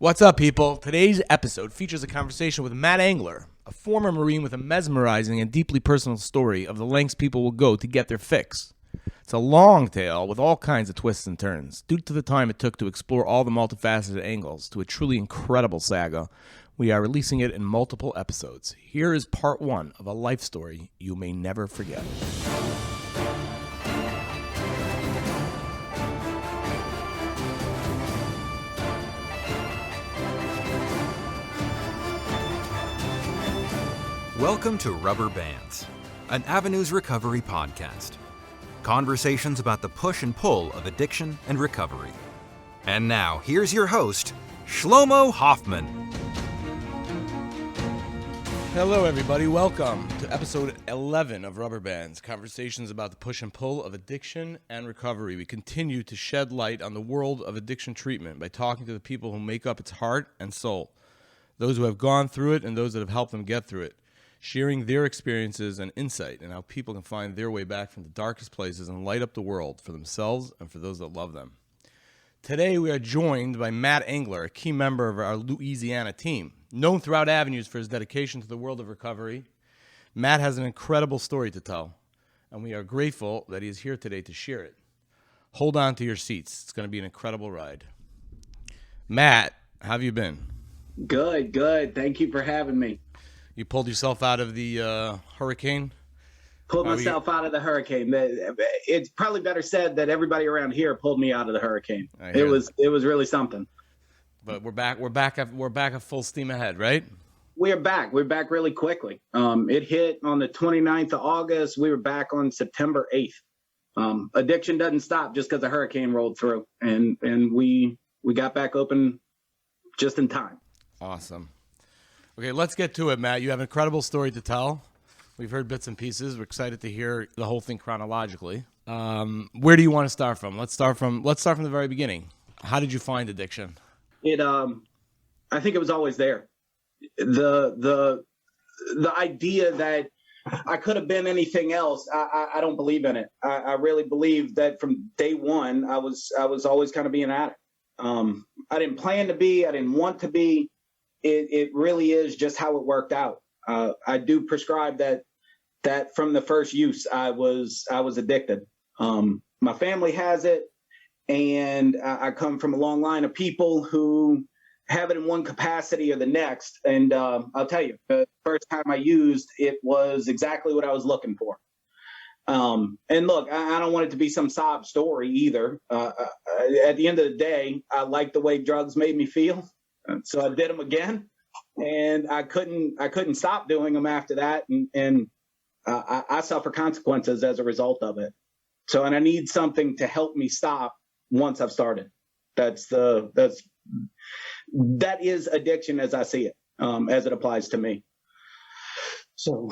What's up, people? Today's episode features a conversation with Matt Engler, a former Marine with a mesmerizing and deeply personal story of the lengths people will go to get their fix. It's a long tale with all kinds of twists and turns. Due to the time it took to explore all the multifaceted angles to a truly incredible saga, we are releasing it in multiple episodes. Here is part one of a life story you may never forget. Welcome to Rubber Bands, an Avenues Recovery podcast. Conversations about the push and pull of addiction and recovery. And now, here's your host, Shlomo Hoffman. Hello, everybody. Welcome to episode 11 of Rubber Bands, conversations about the push and pull of addiction and recovery. We continue to shed light on the world of addiction treatment by talking to the people who make up its heart and soul, those who have gone through it and those that have helped them get through it, sharing their experiences and insight and how people can find their way back from the darkest places and light up the world for themselves and for those that love them. Today, we are joined by Matt Engler, a key member of our Louisiana team. Known throughout Avenues for his dedication to the world of recovery, Matt has an incredible story to tell, and we are grateful that he is here today to share it. Hold on to your seats. It's going to be an incredible ride. Matt, how have you been? Good. Thank you for having me. You pulled yourself out of the hurricane? Pulled myself out of the hurricane. It's probably better said that everybody around here pulled me out of the hurricane. It was really something. But we're back at full steam ahead, right? We're back really quickly. It hit on the 29th of August. We were back on September 8th. Addiction doesn't stop just because the hurricane rolled through, and we got back open just in time. Awesome. Okay, let's get to it, Matt. You have an incredible story to tell. We've heard bits and pieces. We're excited to hear the whole thing chronologically. Where do you want to start from? Let's start from the very beginning. How did you find addiction? I think it was always there. The idea that I could have been anything else, I don't believe in it. I really believe that from day one, I was always kind of being an addict. I didn't plan to be. I didn't want to be. It really is just how it worked out. I do prescribe that from the first use, I was addicted. My family has it, and I come from a long line of people who have it in one capacity or the next. And I'll tell you, the first time I used, it was exactly what I was looking for. And look, I don't want it to be some sob story either. At the end of the day, I liked the way drugs made me feel. So I did them again, and I couldn't stop doing them after that. And I suffer consequences as a result of it. So, and I need something to help me stop once I've started. That is addiction as I see it, as it applies to me. So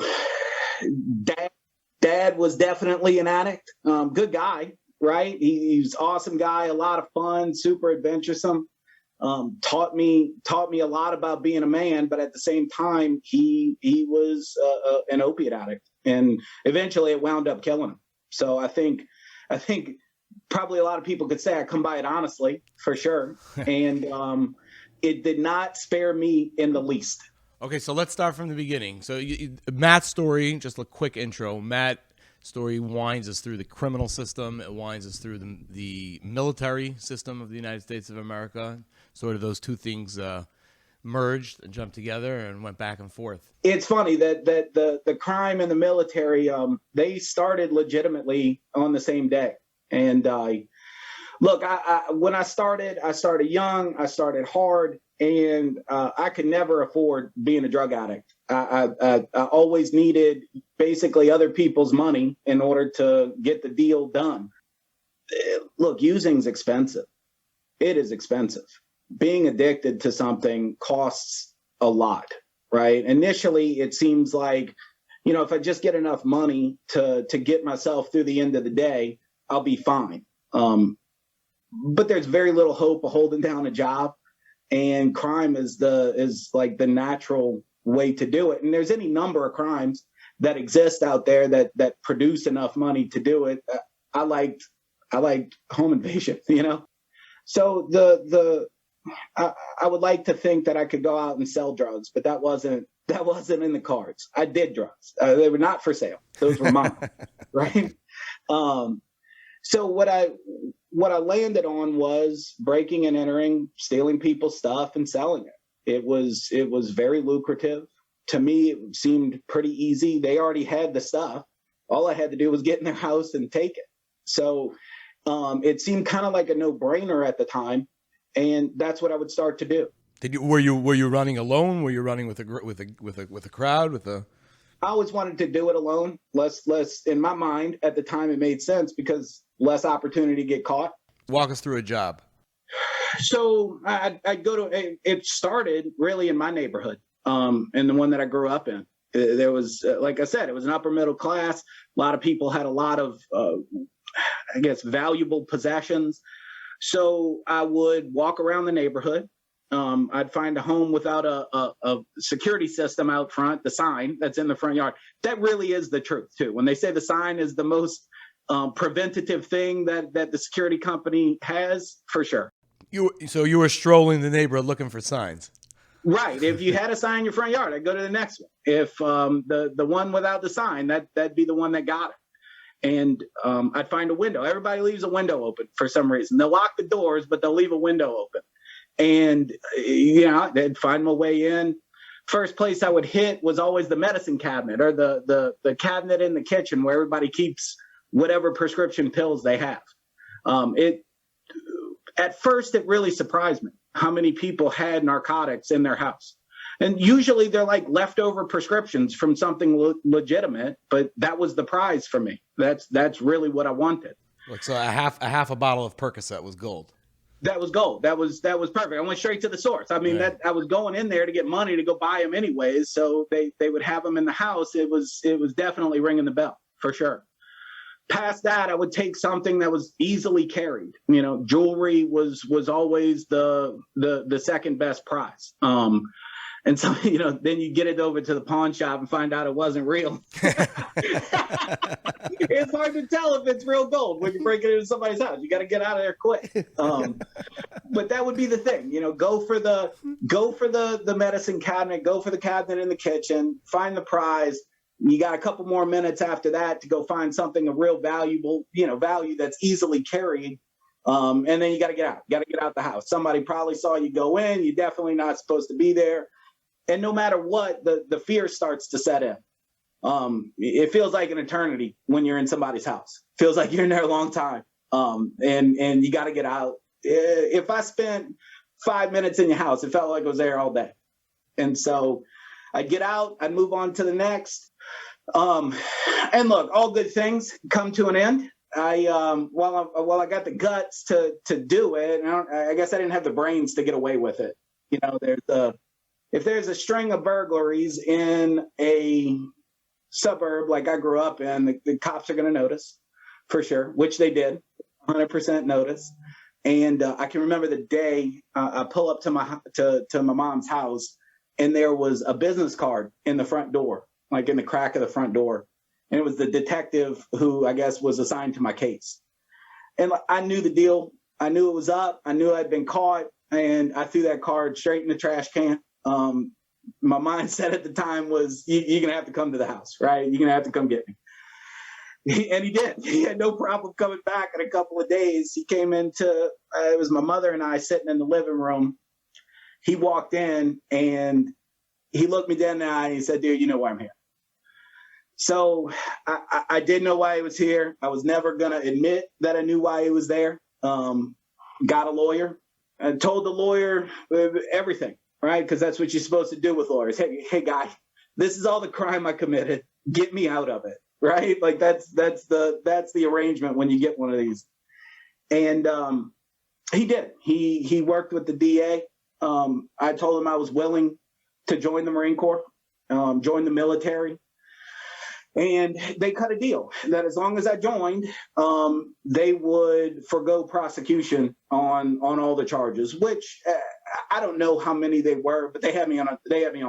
dad was definitely an addict. Good guy, right? He's an awesome guy, a lot of fun, super adventuresome. Taught me a lot about being a man, but at the same time, he was an opiate addict, and eventually it wound up killing him. So I think probably a lot of people could say I come by it honestly, for sure, and it did not spare me in the least. Okay, so let's start from the beginning. So Matt's story, just a quick intro. Matt's story winds us through the criminal system. It winds us through the military system of the United States of America. Sort of those two things merged and jumped together and went back and forth. It's funny that the crime and the military, they started legitimately on the same day. And look, when I started young, I started hard, and I could never afford being a drug addict. I always needed basically other people's money in order to get the deal done. Look, using's expensive. It is expensive. Being addicted to something costs a lot, right? Initially, it seems like, if I just get enough money to get myself through the end of the day, I'll be fine. But there's very little hope of holding down a job, and crime is like the natural way to do it. And there's any number of crimes that exist out there that produce enough money to do it. I liked home invasion, So I would like to think that I could go out and sell drugs, but that wasn't in the cards. I did drugs. They were not for sale. Those were mine, right? So what I landed on was breaking and entering, stealing people's stuff and selling it. It was very lucrative. To me, it seemed pretty easy. They already had the stuff. All I had to do was get in their house and take it. So it seemed kind of like a no-brainer at the time, and that's what I would start to do. Were you running alone? Were you running with a crowd? I always wanted to do it alone. Less in my mind at the time, it made sense because less opportunity to get caught. Walk us through a job. So I'd go to. It started really in my neighborhood, and the one that I grew up in. There was, like I said, it was an upper middle class. A lot of people had a lot of, I guess, valuable possessions. So I would walk around the neighborhood. I'd find a home without a security system out front, the sign that's in the front yard. That really is the truth, too. When they say the sign is the most preventative thing that the security company has, for sure. So you were strolling the neighborhood looking for signs. Right. If you had a sign in your front yard, I'd go to the next one. If the one without the sign, that'd be the one that got it. And I'd find a window. Everybody leaves a window open for some reason. They'll lock the doors, but they'll leave a window open. And, they'd find my way in. First place I would hit was always the medicine cabinet or the cabinet in the kitchen where everybody keeps whatever prescription pills they have. At first, it really surprised me how many people had narcotics in their house. And usually they're like leftover prescriptions from something legitimate, but that was the prize for me. That's really what I wanted. So a half a bottle of Percocet was gold. That was gold. That was perfect. I went straight to the source. I mean, I was going in there to get money to go buy them anyways. So they would have them in the house. It was definitely ringing the bell for sure. Past that, I would take something that was easily carried. Jewelry was always the second best prize. And so, then you get it over to the pawn shop and find out it wasn't real. It's hard to tell if it's real gold when you break it into somebody's house. You got to get out of there quick. But that would be the thing, go for the medicine cabinet, go for the cabinet in the kitchen, find the prize. You got a couple more minutes after that to go find something of real value that's easily carried. And then you got to get out. You got to get out the house. Somebody probably saw you go in. You're definitely not supposed to be there. And no matter what, the fear starts to set in. It feels like an eternity when you're in somebody's house. Feels like you're in there a long time. And you got to get out. If I spent 5 minutes in your house, it felt like I was there all day. And so I'd get out, I'd move on to the next. And look, all good things come to an end. While I got the guts to do it, I guess I didn't have the brains to get away with it. If there's a string of burglaries in a suburb like I grew up in, the cops are going to notice for sure, which they did, 100% notice. And I can remember the day I pull up to my mom's house, and there was a business card in the front door, like in the crack of the front door. And it was the detective who I guess was assigned to my case. And I knew the deal. I knew it was up. I knew I'd been caught, and I threw that card straight in the trash can. My mindset at the time was, you're going to have to come to the house, right? You're going to have to come get me. And he did. He had no problem coming back in a couple of days. He came into, it was my mother and I sitting in the living room. He walked in and he looked me dead in the eye and he said, "Dude, you know why I'm here." So I didn't know why he was here. I was never going to admit that I knew why he was there. Got a lawyer. I told the lawyer everything. Right, because that's what you're supposed to do with lawyers. Hey, guy, this is all the crime I committed. Get me out of it. Right, like that's the arrangement when you get one of these. And he did. He worked with the DA. I told him I was willing to join the Marine Corps, join the military, and they cut a deal that as long as I joined, they would forgo prosecution on all the charges, which. I don't know how many they were, but they had me on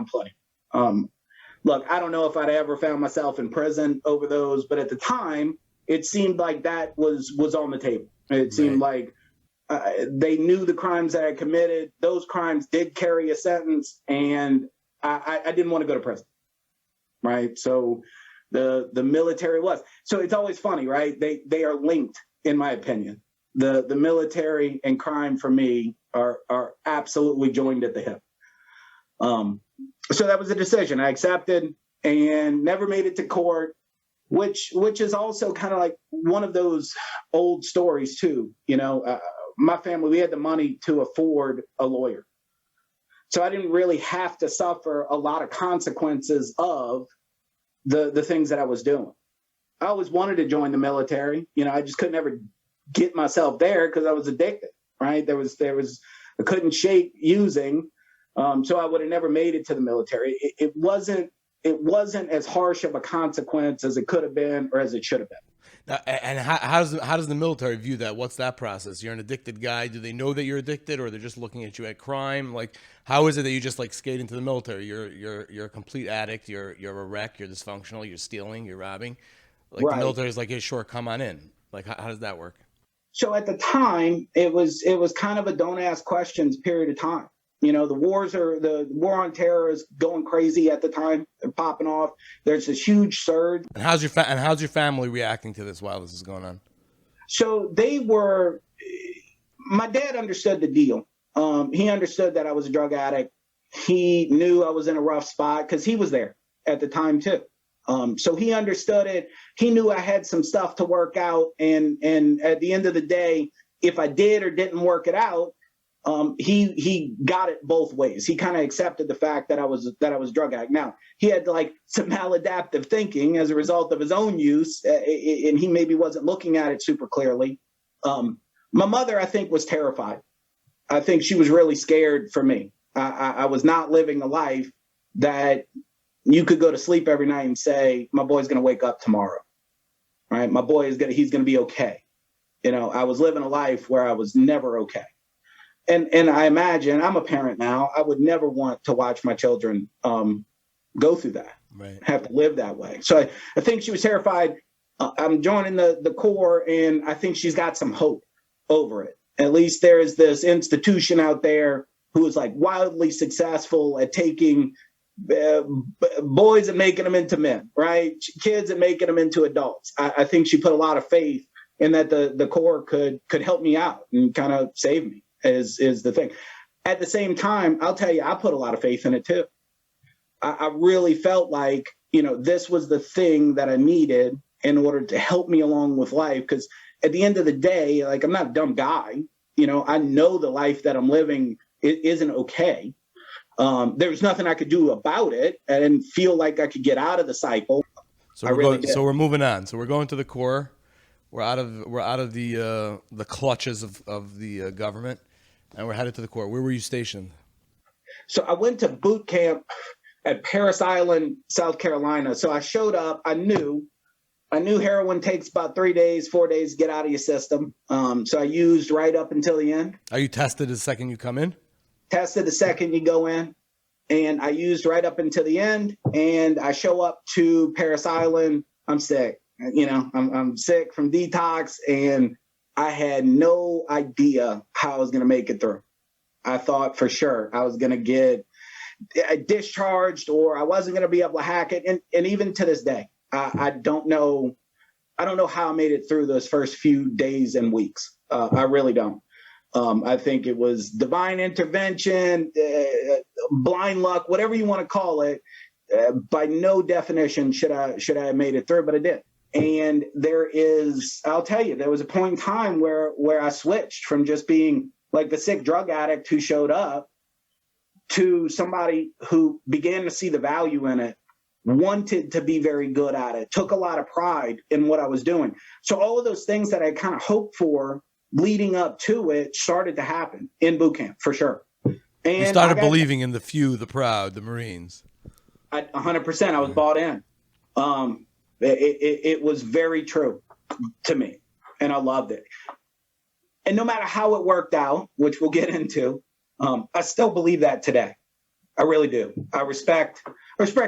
plenty. Look, I don't know if I'd ever found myself in prison over those, but at the time, it seemed like that was on the table. It seemed like They knew the crimes that I committed. Those crimes did carry a sentence, and I didn't want to go to prison, right? So the military was. So it's always funny, right? They are linked, in my opinion. The military and crime for me are absolutely joined at the hip. So that was a decision I accepted and never made it to court, which is also kind of like one of those old stories too. My family, we had the money to afford a lawyer. So I didn't really have to suffer a lot of consequences of the things that I was doing. I always wanted to join the military. I just couldn't ever get myself there because I was addicted, right? There was I couldn't shake using. So I would have never made it to the military. It wasn't as harsh of a consequence as it could have been or as it should have been. Now, and how does the military view that? What's that process? You're an addicted guy. Do they know that you're addicted, or they're just looking at you at crime? Like, how is it that you just like skate into the military? You're a complete addict. You're a wreck. You're dysfunctional. You're stealing. You're robbing. Like right. The military is like, hey, sure, come on in. Like, how does that work? So at the time, it was kind of a don't ask questions period of time. The war on terror is going crazy at the time. They're popping off. There's this huge surge. And how's your family reacting to this while this is going on? So my dad understood the deal. He understood that I was a drug addict. He knew I was in a rough spot because he was there at the time too. So he understood it. He knew I had some stuff to work out. And at the end of the day, if I did or didn't work it out, he got it both ways. He kind of accepted the fact that I was drug addict. Now he had like some maladaptive thinking as a result of his own use, and he maybe wasn't looking at it super clearly. My mother, I think, was terrified. I think she was really scared for me. I was not living a life that you could go to sleep every night and say, my boy's going to wake up tomorrow, right? My boy he's going to be okay. I was living a life where I was never okay. And I imagine, I'm a parent now, I would never want to watch my children go through that, right. Have to live that way. So I think she was terrified. I'm joining the Corps, and I think she's got some hope over it. At least there is this institution out there who is like wildly successful at taking boys and making them into men, right? Kids and making them into adults. I think she put a lot of faith in that the Corps could help me out and kind of save me. Is the thing. At the same time, I'll tell you, I put a lot of faith in it too. I really felt like, this was the thing that I needed in order to help me along with life. Because at the end of the day, like, I'm not a dumb guy. I know the life that I'm living isn't okay. There's nothing I could do about it. I didn't feel like I could get out of the cycle. So we're moving on. So we're going to the Corps. We're out of the clutches of the government. And we're headed to the Corps. Where were you stationed? So I went to boot camp at Parris Island, South Carolina. So I showed up. I knew heroin takes about 3 days, 4 days to get out of your system. So I used right up until the end. Are you tested the second you come in? Tested the second you go in. And I used right up until the end. And I show up to Parris Island. I'm sick. I'm sick from detox, and I had no idea how I was going to make it through. I thought for sure I was going to get discharged, or I wasn't going to be able to hack it. And even to this day, I don't know how I made it through those first few days and weeks. I really don't. I think it was divine intervention, blind luck, whatever you want to call it. By no definition should I have made it through, but I did. And I'll tell you, there was a point in time where I switched from just being like the sick drug addict who showed up to somebody who began to see the value in it, wanted to be very good at it, took a lot of pride in what I was doing. So all of those things that I kind of hoped for leading up to it started to happen in boot camp for sure. And you started believing in the few, the proud, the Marines. 100%. I was bought in. It was very true to me, and I loved it. And no matter how it worked out, which we'll get into, I still believe that today. I really do. I respect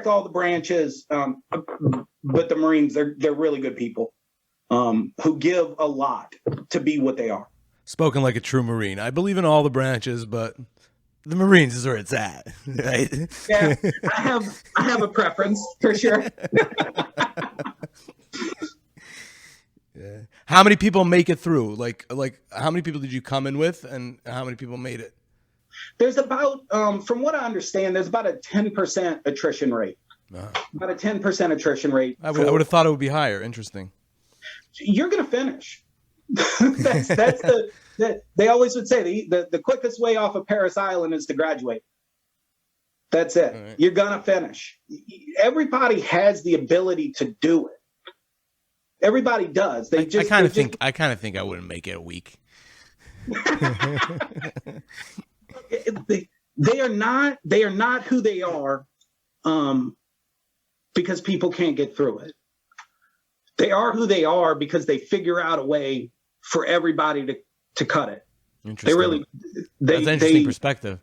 all the branches, but the Marines, they're really good people who give a lot to be what they are. Spoken like a true Marine. I believe in all the branches, but the Marines is where it's at, right? Yeah, I have a preference for sure. Yeah. How many people make it through? Like how many people did you come in with, and how many people made it? There's about, from what I understand, there's about a 10% attrition rate. About a 10% attrition rate. I would have thought it would be higher. Interesting. You're going to finish. They always would say the quickest way off of Paris Island is to graduate. That's it. Right. You're going to finish. Everybody has the ability to do it. Everybody does. I kind of think I wouldn't make it a week. They are not who they are because people can't get through it. They are who they are because they figure out a way for everybody to cut it. Interesting. That's an interesting perspective.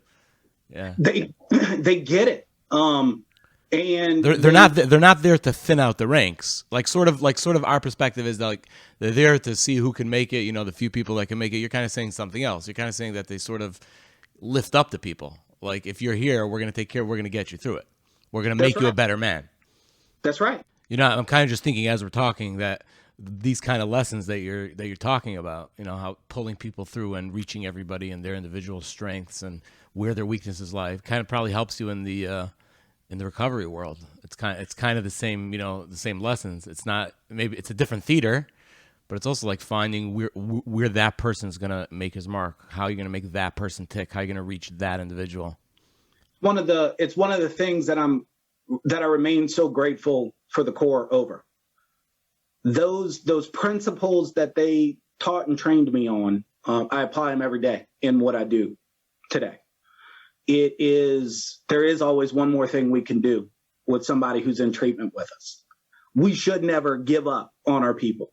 Yeah. They get it. And they're not there to thin out the ranks. Like sort of our perspective is that like they're there to see who can make it, you know, the few people that can make it. You're kind of saying something else. You're kind of saying that they sort of lift up the people. Like if you're here, we're going to take care, we're going to get you through it. We're going to make you a better man. That's right. You know, I'm kind of just thinking as we're talking that these kind of lessons that you're talking about, you know, how pulling people through and reaching everybody and their individual strengths and where their weaknesses lie, kind of probably helps you in the recovery world. It's kind of the same, you know, the same lessons. It's not, maybe it's a different theater, but it's also like finding where that person's going to make his mark, how you're going to make that person tick, how you're going to reach that individual. It's one of the things that I remain so grateful for the Corps over. Those principles that they taught and trained me on, I apply them every day in what I do today. There is always one more thing we can do with somebody who's in treatment with us. We should never give up on our people.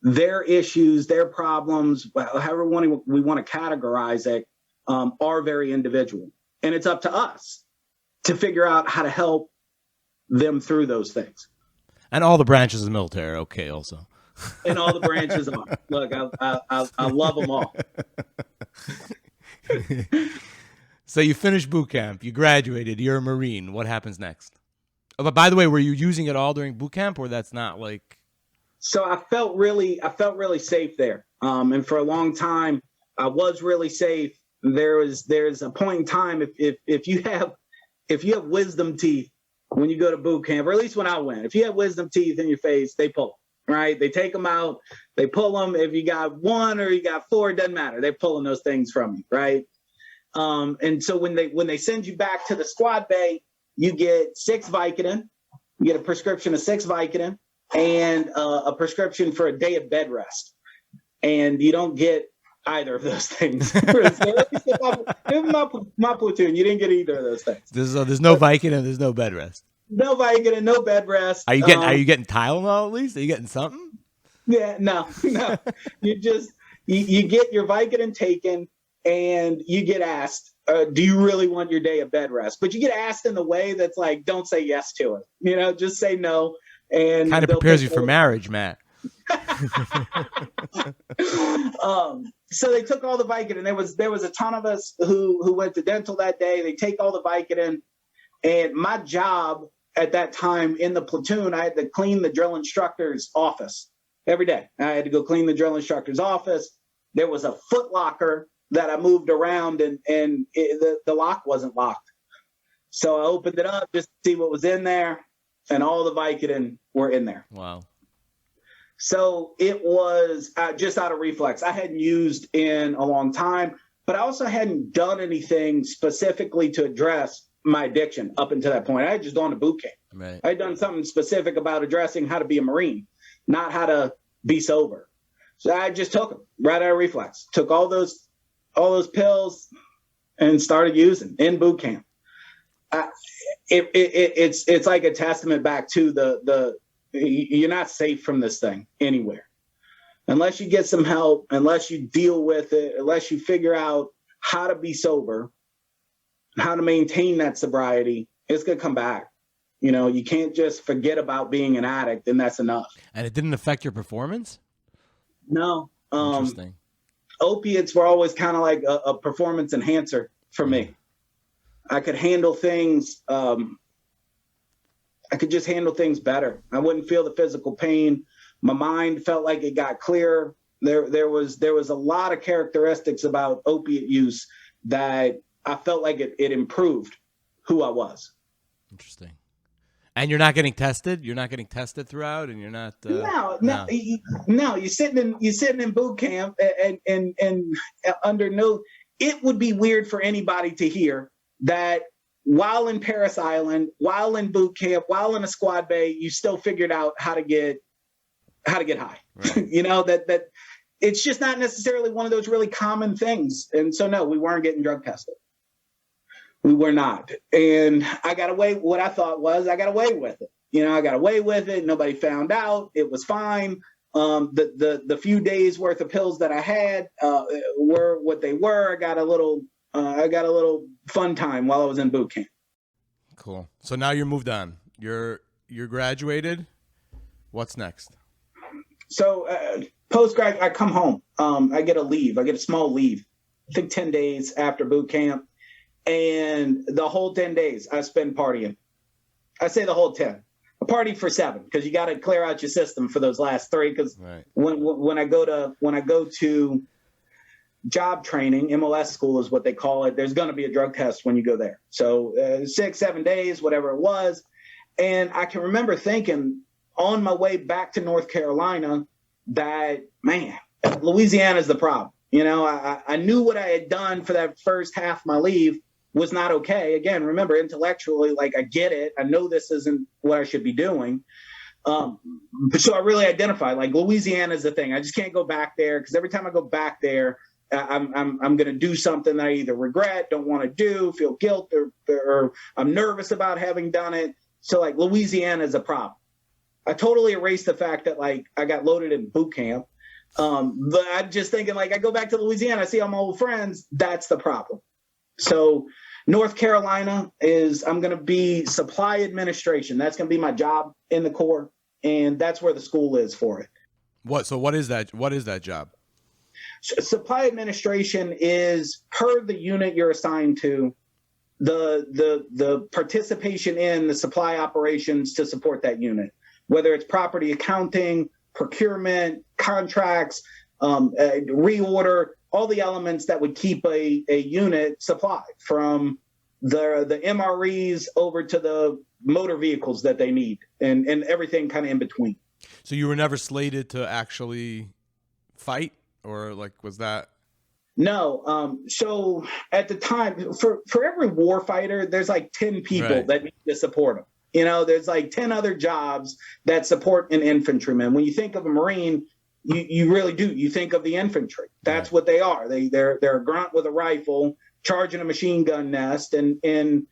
Their issues, their problems, however we want to categorize it, are very individual. And it's up to us to figure out how to help them through those things. And all the branches of the military are okay also. And all the branches are. Look, I love them all. So you finished boot camp, you graduated, you're a Marine. What happens next? Oh, but by the way, were you using it all during boot camp, or that's not like? So I felt really safe there. And for a long time, I was really safe. There's a point in time if you have wisdom teeth when you go to boot camp, or at least when I went, if you have wisdom teeth in your face, they pull, right? They take them out, they pull them. If you got one or you got four, it doesn't matter. They're pulling those things from you, right? And so when they send you back to the squad bay, you get 6 Vicodin, you get a prescription of 6 Vicodin and a prescription for a day of bed rest. And you don't get either of those things. In my platoon, you didn't get either of those things. There's no Vicodin, there's no bed rest. No Vicodin, no bed rest. Are you getting Tylenol at least? Are you getting something? Yeah, no. You get your Vicodin taken, and you get asked, do you really want your day of bed rest? But you get asked in the way that's like, don't say yes to it. You know, just say no. And kind of prepares you for marriage, Matt. So they took all the Vicodin. There was a ton of us who went to dental that day. They take all the Vicodin, and my job at that time in the platoon, I had to clean the drill instructor's office every day. I had to go clean the drill instructor's office. There was a foot locker that I moved around, and the lock wasn't locked. So I opened it up just to see what was in there, and all the Vicodin were in there. Wow. So it was just out of reflex. I hadn't used in a long time, but I also hadn't done anything specifically to address my addiction up until that point. I had just gone to boot camp. Right. I had done something specific about addressing how to be a Marine, not how to be sober. So I just took them right out of reflex, took all those pills and started using in boot camp. It's like a testament back to you're not safe from this thing anywhere. Unless you get some help, unless you deal with it, unless you figure out how to be sober, how to maintain that sobriety, it's going to come back. You know, you can't just forget about being an addict and that's enough. And it didn't affect your performance? No. Interesting. opiates were always kind of like a performance enhancer for me. I could handle things. I could just handle things better. I wouldn't feel the physical pain. My mind felt like it got clearer. There was a lot of characteristics about opiate use that I felt like it improved who I was. Interesting. And you're not getting tested? You're not getting tested throughout, and you're not. No. You're sitting in boot camp, and under no. It would be weird for anybody to hear that while in Paris Island, while in boot camp, while in a squad bay, you still figured out how to get high. Right. You know, that it's just not necessarily one of those really common things. And so, no, we weren't getting drug tested. We were not. And I got away. What I thought was I got away with it. You know, I got away with it. Nobody found out. It was fine. The few days worth of pills that I had were what they were. I got a little fun time while I was in boot camp. Cool. So now you're moved on. You're graduated. What's next? So post-grad, I come home. I get a leave. I get a small leave. I think 10 days after boot camp. And the whole 10 days I spend partying. I say the whole 10. I party for 7 because you got to clear out your system for those last 3. Because right. when I go to job training, MLS school is what they call it. There's going to be a drug test when you go there. So 6-7 days, whatever it was. And I can remember thinking on my way back to North Carolina that, man, Louisiana is the problem. You know, I knew what I had done for that first half of my leave was not okay. Again, remember, intellectually, like, I get it. I know this isn't what I should be doing. But so I really identified, like, Louisiana is the thing. I just can't go back there because every time I go back there, I'm going to do something that I either regret, don't want to do, feel guilt, or I'm nervous about having done it. So, like, Louisiana is a problem. I totally erased the fact that, like, I got loaded in boot camp. But I'm just thinking, like, I go back to Louisiana, I see all my old friends. That's the problem. So North Carolina I'm going to be supply administration. That's going to be my job in the Corps. And that's where the school is for it. So what is that? What is that job? Supply administration is per the unit you're assigned to, the participation in the supply operations to support that unit, whether it's property accounting, procurement, contracts, reorder, all the elements that would keep a unit supplied, from the MREs over to the motor vehicles that they need, and everything kind of in between. So you were never slated to actually fight, or like, was that? No. So at the time, for every war fighter, there's like 10 people right. that need to support them. You know, there's like 10 other jobs that support an infantryman. When you think of a Marine, you really do. You think of the infantry. That's right. What they are. They're a grunt with a rifle charging a machine gun nest. And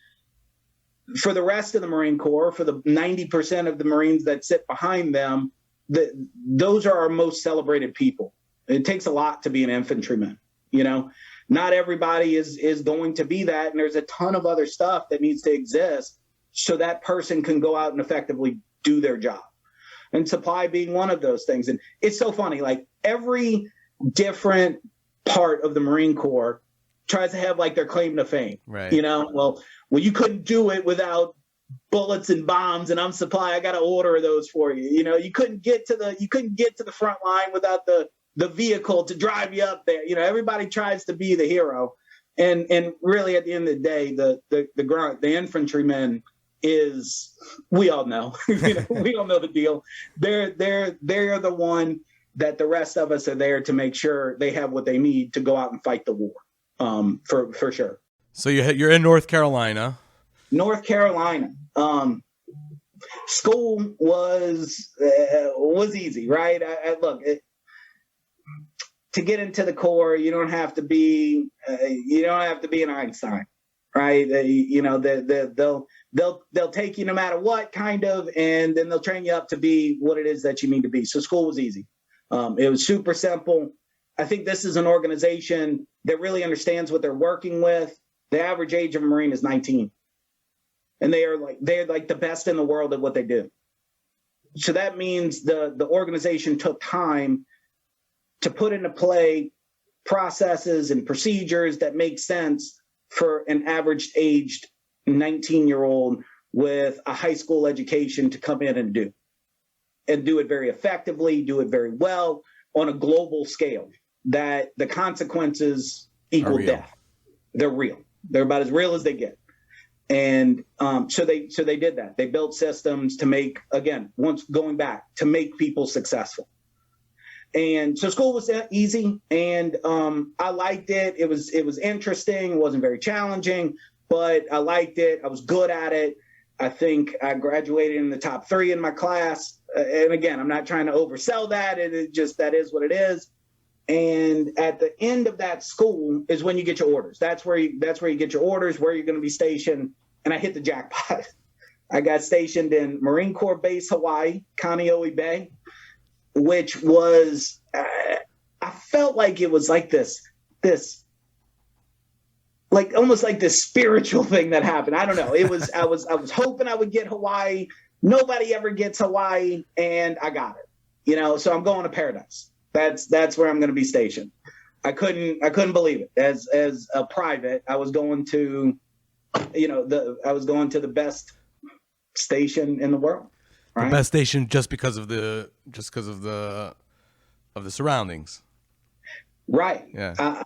for the rest of the Marine Corps, for the 90% of the Marines that sit behind them, those are our most celebrated people. It takes a lot to be an infantryman. You know, not everybody is going to be that. And there's a ton of other stuff that needs to exist so that person can go out and effectively do their job. And supply being one of those things. And it's so funny, like, every different part of the Marine Corps tries to have like their claim to fame. Right. You know, well, you couldn't do it without bullets and bombs, and I'm supply. I got to order those for you. You know, you couldn't get to the front line without the vehicle to drive you up there. You know, everybody tries to be the hero. And really at the end of the day, the infantryman is, we all know, you know, we all know the deal. They're the one that the rest of us are there to make sure they have what they need to go out and fight the war, for sure. So you're in North Carolina. North Carolina. School was easy, right? Look, to get into the Corps, you don't have to be an Einstein, right? You know, they'll take you no matter what, kind of, and then they'll train you up to be what it is that you need to be. So school was easy. It was super simple. I think this is an organization that really understands what they're working with. The average age of a Marine is 19, and they're like the best in the world at what they do. So that means the organization took time to put into play processes and procedures that make sense for an average aged 19-year-old with a high school education to come in and do it very effectively, do it very well on a global scale, that the consequences equal death. They're real. They're about as real as they get. And so they did that. They built systems to make, again, once going back, to make people successful. And so school was easy, and I liked it. It was interesting. It wasn't very challenging, but I liked it. I was good at it. I think I graduated in the top 3 in my class. And again, I'm not trying to oversell that. It just, that is what it is. And at the end of that school is when you get your orders. That's where you get your orders, where you're going to be stationed. And I hit the jackpot. I got stationed in Marine Corps Base, Hawaii, Kaneohe Bay, which was, I felt like it was like this, like almost like this spiritual thing that happened. I don't know. It was, I was hoping I would get Hawaii. Nobody ever gets Hawaii, and I got it, so I'm going to paradise. That's where I'm going to be stationed. I couldn't believe it. As a private, I was going to, the best station in the world. Right? The best station just because of the surroundings. Right. Yeah.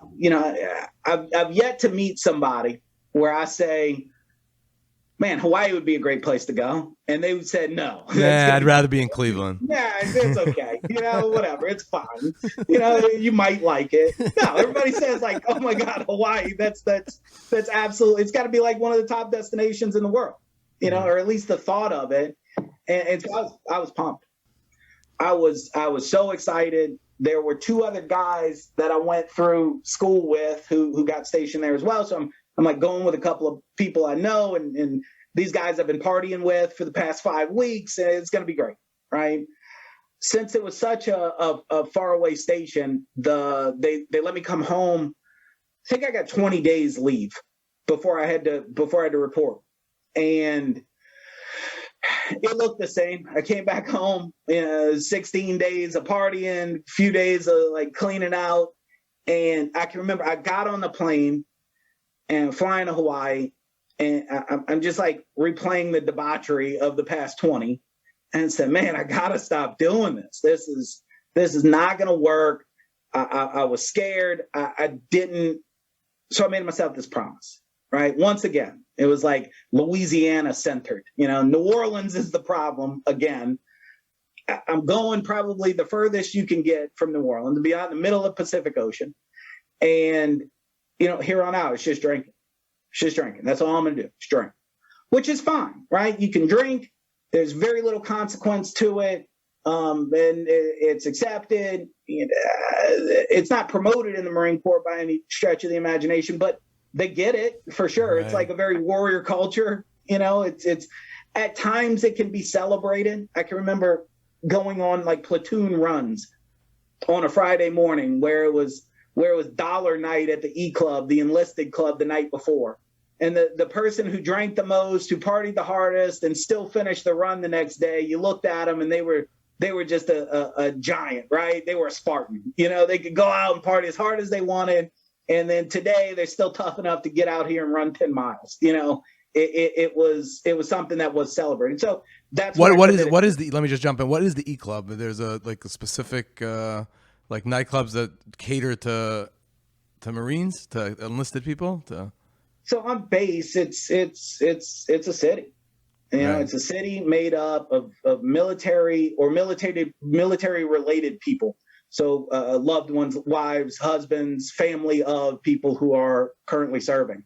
I've yet to meet somebody where I say, man, Hawaii would be a great place to go. And they said, no. Yeah, I'd rather be in Cleveland. Yeah, it's okay. Whatever. It's fine. You might like it. No, everybody says like, oh my God, Hawaii. That's absolutely, it's got to be like one of the top destinations in the world, or at least the thought of it. And so I was pumped. I was so excited. There were 2 other guys that I went through school with who got stationed there as well. So I'm like going with a couple of people I know, and these guys I've been partying with for the past 5 weeks, and it's going to be great, right? Since it was such a faraway station, they let me come home. I think I got 20 days leave before I had to report, and it looked the same. I came back home, 16 days of partying, a few days of like cleaning out, and I can remember I got on the plane and flying to Hawaii, and I'm just like replaying the debauchery of the past 20, and said, man, I gotta stop doing this. This is not gonna work. I was scared. I didn't. So I made myself this promise, right? Once again, it was like Louisiana centered. New Orleans is the problem again. I'm going probably the furthest you can get from New Orleans, to be out in the middle of the Pacific Ocean, and here on out, it's just drinking. It's just drinking. That's all I'm going to do. Just drink, which is fine, right? You can drink. There's very little consequence to it. And it's accepted. It's not promoted in the Marine Corps by any stretch of the imagination, but they get it for sure. Right. It's like a very warrior culture. It's at times it can be celebrated. I can remember going on like platoon runs on a Friday morning where it was dollar night at the E Club, the enlisted club, the night before. And the person who drank the most, who partied the hardest, and still finished the run the next day, you looked at them and they were just a giant, right? They were a Spartan. They could go out and party as hard as they wanted. And then today they're still tough enough to get out here and run 10 miles. It was something that was celebrated. So that's what is the, let me just jump in. What is the E Club? There's a specific like nightclubs that cater to Marines, to enlisted people. So on base, it's a city. Right. It's a city made up of military or military related people. So loved ones, wives, husbands, family of people who are currently serving.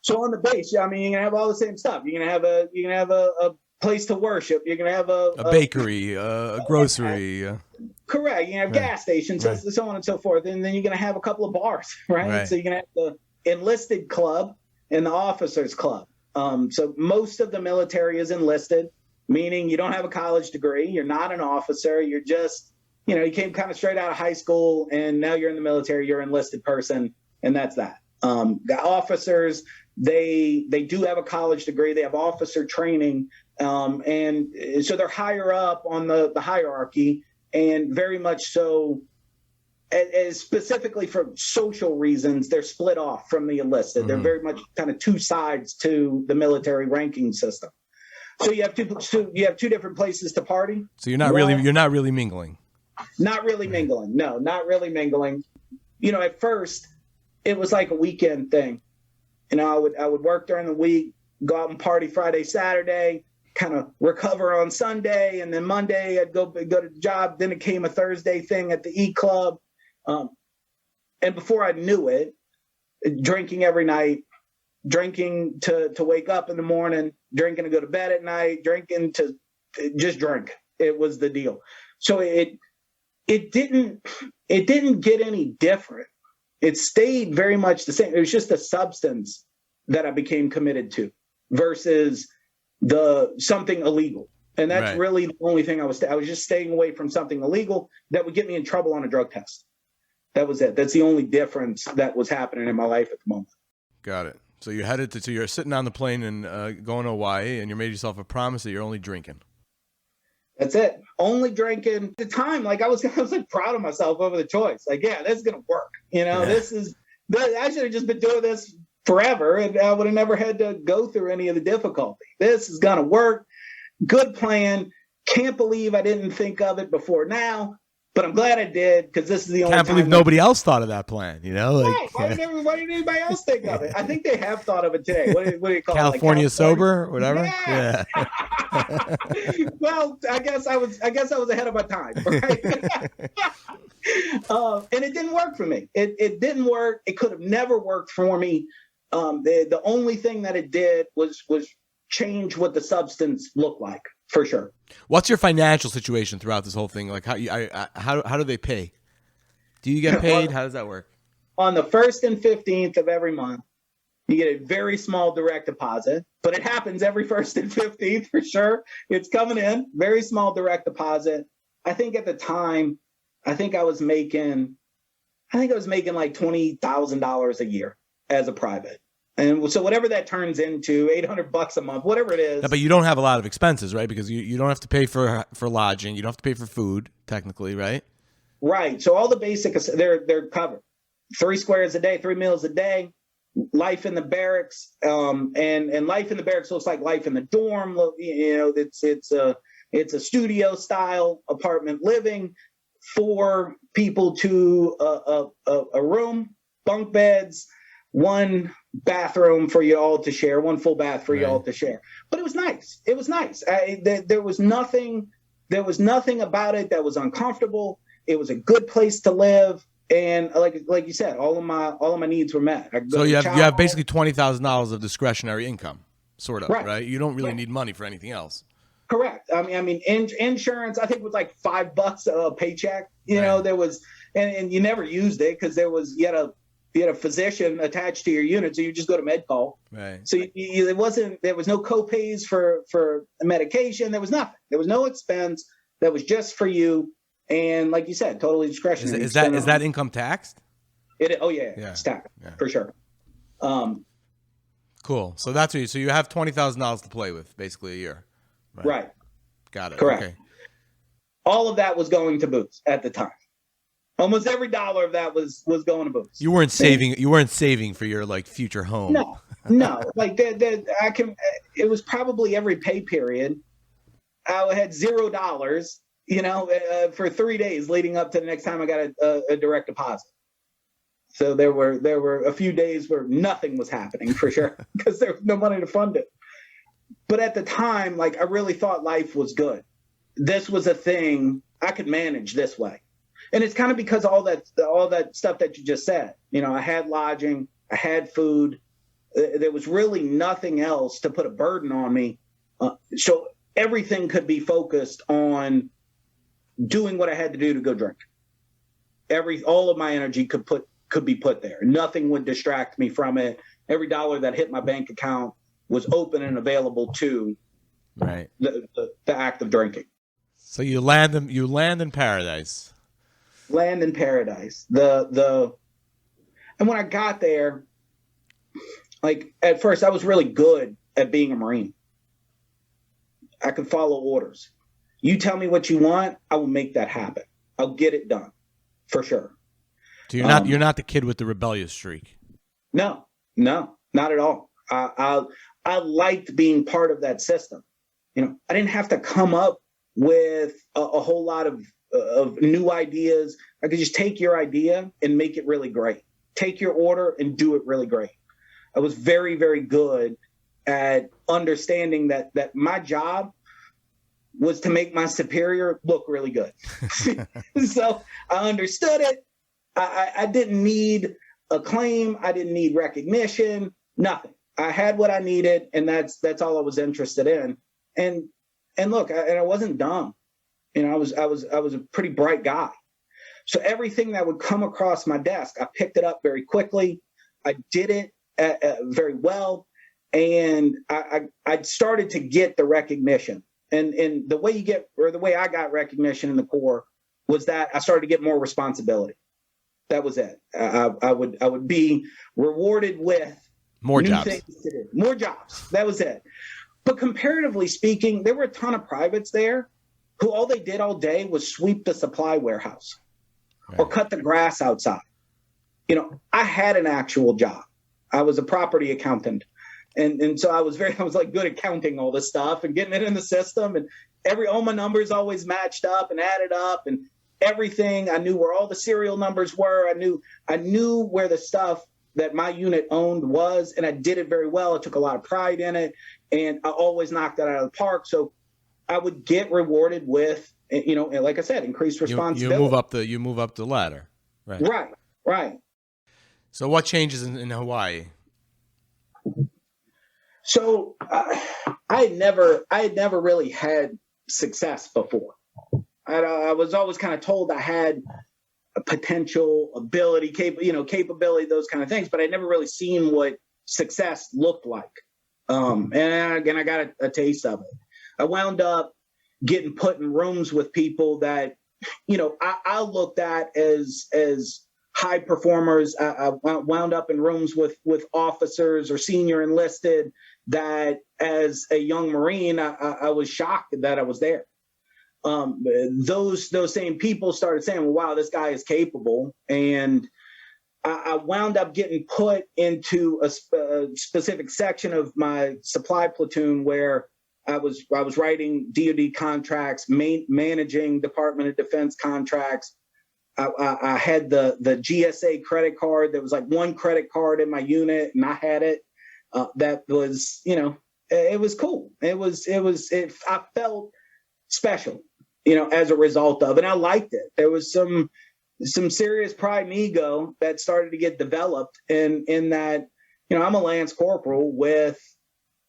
So on the base, you're gonna have all the same stuff. You're gonna have a place to worship. You're gonna have a bakery, a grocery. Correct. You have gas stations, right. so on and so forth, and then you're gonna have a couple of bars, right? So you're gonna have the enlisted club and the officers club. So most of the military is enlisted, meaning you don't have a college degree. You're not an officer. You're just, you came kind of straight out of high school and now you're in the military. You're an enlisted person, and that's that. The officers, they do have a college degree. They have officer training, and so they're higher up on the hierarchy, and very much so as specifically for social reasons, they're split off from the enlisted. Mm-hmm. They're very much kind of two sides to the military ranking system. So you have two different places to party. So you're not really mingling. Not really mingling. No, not really mingling. At first it was like a weekend thing. I would work during the week, go out and party Friday, Saturday, kind of recover on Sunday, and then Monday I'd go to the job. Then it came a Thursday thing at the E Club. And before I knew it, drinking every night, drinking to wake up in the morning, drinking to go to bed at night, drinking to just drink. It was the deal. So it didn't get any different. It stayed very much the same. It was just a substance that I became committed to versus something illegal. And that's really the only thing I was just staying away from something illegal that would get me in trouble on a drug test. That was it. That's the only difference that was happening in my life at the moment. Got it. So you're sitting on the plane and going to Hawaii, and you made yourself a promise that you're only drinking. That's it. Only drinking. At the time, I was like proud of myself over the choice. Yeah, this is gonna work. I should have just been doing this forever, and I would have never had to go through any of the difficulty. This is gonna work. Good plan. Can't believe I didn't think of it before now. But I'm glad I did, because this is the only. Can't believe nobody else thought of that plan. Right. Why did anybody else think of it? I think they have thought of it today. What do you call California it? sober, whatever. Yeah. Well, I guess I was ahead of my time, right? And it didn't work for me. It didn't work. It could have never worked for me. The only thing that it did was change what the substance looked like, for sure. What's your financial situation throughout this whole thing? How do they pay? Do you get paid? How does that work? On the 1st and 15th of every month, you get a very small direct deposit, but it happens every 1st and 15th for sure. It's coming in, very small direct deposit. I think at the time, I was making like $20,000 a year as a private. And so whatever that turns into, $800 a month, whatever it is. Yeah, but you don't have a lot of expenses, right? Because you don't have to pay for lodging. You don't have to pay for food, technically, right? Right. So all the basics, they're covered. 3 squares a day, 3 meals a day, life in the barracks. And life in the barracks looks like life in the dorm. It's a studio style apartment living, 4 people to a room, bunk beds, 1 bathroom for you all to share, 1 full bath for you all to share. But it was nice. It was nice. There was nothing about it that was uncomfortable. It was a good place to live, and like you said, all of my needs were met. So you have basically $20,000 of discretionary income, sort of, right? You don't really need money for anything else. Correct. I mean, insurance, I think, was like $5 a paycheck. There was, and you never used it because you had a physician attached to your unit, so you just go to med call. Right. So there was no co-pays for medication. There was nothing. There was no expense. That was just for you. And like you said, totally discretionary. Is that income taxed? It's taxed for sure. Cool. So that's what so you have $20,000 to play with basically a year. Right. Got it. Correct. Okay. All of that was going to booze at the time. Almost every dollar of that was going to booze. You weren't saving. You weren't saving for your future home. No. It was probably every pay period. I had $0, for 3 days leading up to the next time I got a direct deposit. So there were a few days where nothing was happening for sure because there was no money to fund it. But at the time, I really thought life was good. This was a thing I could manage this way. And it's kind of because all that stuff that you just said. I had lodging, I had food. There was really nothing else to put a burden on me. So everything could be focused on doing what I had to do to go drink. All of my energy could be put there. Nothing would distract me from it. Every dollar that hit my bank account was open and available to the act of drinking. So you land in paradise. Land in paradise. And when I got there, at first I was really good at being a Marine. I could follow orders. You tell me what you want, I will make that happen. I'll get it done for sure. So you're not the kid with the rebellious streak. No, not at all. I liked being part of that system. I didn't have to come up with a whole lot of new ideas. I could just take your idea and make it really great. Take your order and do it really great. I was very, very good at understanding that my job was to make my superior look really good. So I understood it. I didn't need acclaim. I didn't need recognition, nothing. I had what I needed, and that's all I was interested in. And look, I wasn't dumb. I was a pretty bright guy. So everything that would come across my desk, I picked it up very quickly. I did it very well, and I started to get the recognition. And the way I got recognition in the Corps was that I started to get more responsibility. That was it. I would be rewarded with more new jobs. things to do. More jobs. That was it. But comparatively speaking, there were a ton of privates there who all they did all day was sweep the supply warehouse or cut the grass outside. I had an actual job. I was a property accountant. And so I was like good at counting all this stuff and getting it in the system, and all my numbers always matched up and added up and everything. I knew where all the serial numbers were. I knew where the stuff that my unit owned was, and I did it very well. I took a lot of pride in it, and I always knocked it out of the park. So I would get rewarded with, and like I said, increased responsibility. You move up the ladder. Right. So what changes in Hawaii? So I had never really had success before. I was always kind of told I had a potential, ability, capability, those kind of things, but I'd never really seen what success looked like. And again, I got a taste of it. I wound up getting put in rooms with people that, I looked at as high performers. I wound up in rooms with officers or senior enlisted that, as a young Marine, I was shocked that I was there. Those same people started saying, well, wow, this guy is capable. And I wound up getting put into a specific section of my supply platoon where I was writing DoD contracts, managing Department of Defense contracts. I had the GSA credit card. There was like one credit card in my unit, and I had it. That was, it was cool. I felt special, as a result of it. And I liked it. There was some serious pride and ego that started to get developed in that, I'm a Lance Corporal with